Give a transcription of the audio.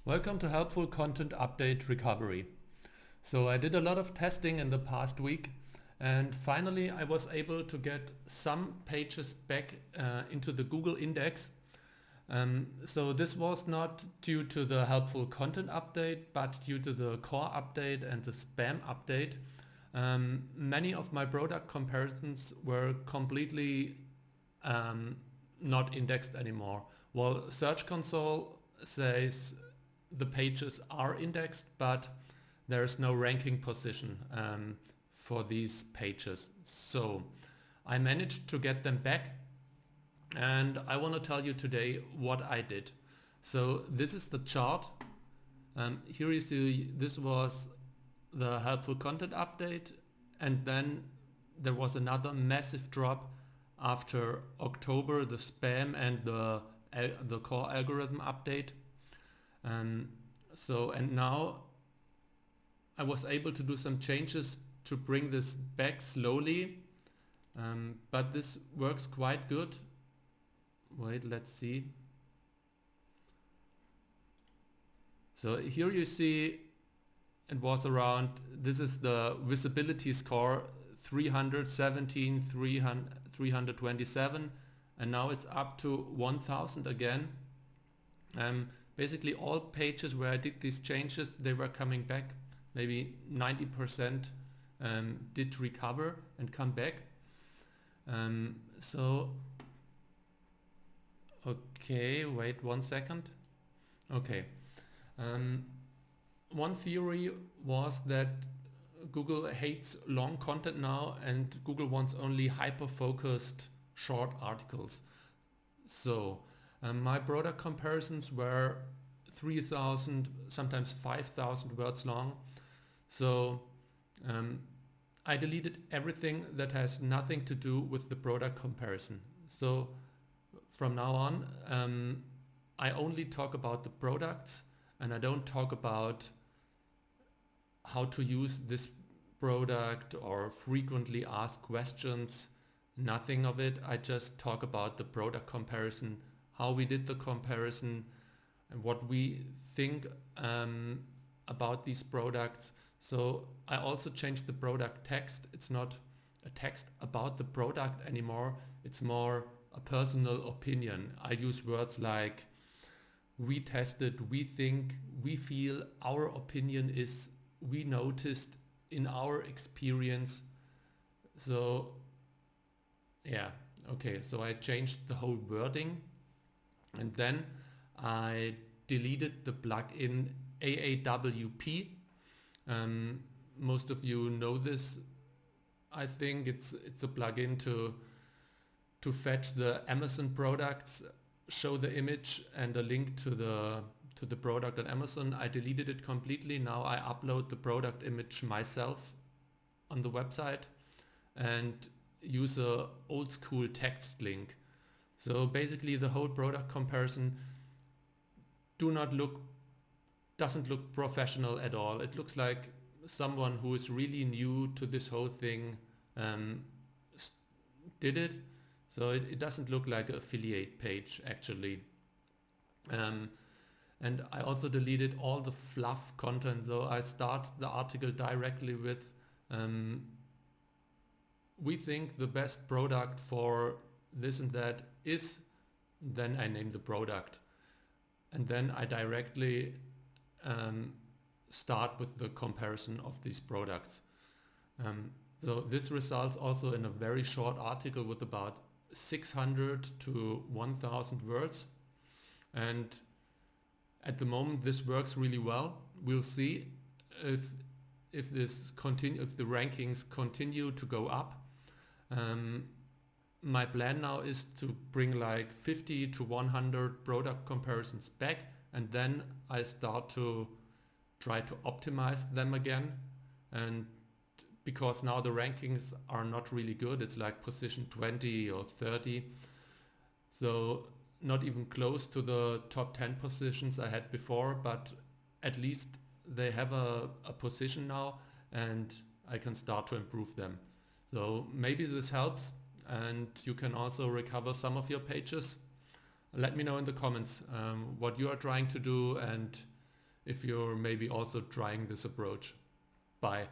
Welcome to Helpful Content Update Recovery. So I did a lot of testing in the past week and finally I was able to get some pages back into the Google index. So this was not due to the Helpful Content Update but due to the core update and the spam update. Many of my product comparisons were completely not indexed anymore. Well, Search Console says the pages are indexed, but there is no ranking position for these pages. So I managed to get them back and I want to tell you today what I did. So this is the chart. Here you see this was the helpful content update and then there was another massive drop after October, the spam and the core algorithm update. And now I was able to do some changes to bring this back slowly, but this works quite good. Wait, let's see. So here you see it was around, this is the visibility score 317, 327 and now it's up to 1000 again. Basically all pages where I did these changes, they were coming back. Maybe 90% did recover and come back. Okay, wait 1 second. Okay. One theory was that Google hates long content now and Google wants only hyper-focused short articles. So my product comparisons were 3,000, sometimes 5,000 words long. So I deleted everything that has nothing to do with the product comparison. So from now on, I only talk about the products and I don't talk about how to use this product or frequently asked questions. Nothing of it. I just talk about the product comparison, how we did the comparison and what we think about these products. So I also changed the product text. It's not a text about the product anymore. It's more a personal opinion. I use words like we tested, we think, we feel, our opinion is, we noticed, in our experience. So yeah, okay, so I changed the whole wording and then I deleted the plugin AAWP. Most of you know this. I think it's a plugin to fetch the Amazon products, show the image and a link to the product on Amazon. I deleted it completely. Now I upload the product image myself on the website and use a old school text link. So basically the whole product comparison doesn't look professional at all. It looks like someone who is really new to this whole thing did it. So it doesn't look like an affiliate page actually. And I also deleted all the fluff content. So I start the article directly with we think the best product for this and that is, then I name the product. And then I directly start with the comparison of these products. So this results also in a very short article with about 600 to 1000 words. And at the moment this works really well. We'll see if the rankings continue to go up. My plan now is to bring like 50 to 100 product comparisons back and then I start to try to optimize them again. And because now the rankings are not really good, it's like position 20 or 30. So not even close to the top 10 positions I had before, but at least they have a position now and I can start to improve them. So maybe this helps and you can also recover some of your pages. Let me know in the comments what you are trying to do and if you're maybe also trying this approach. Bye.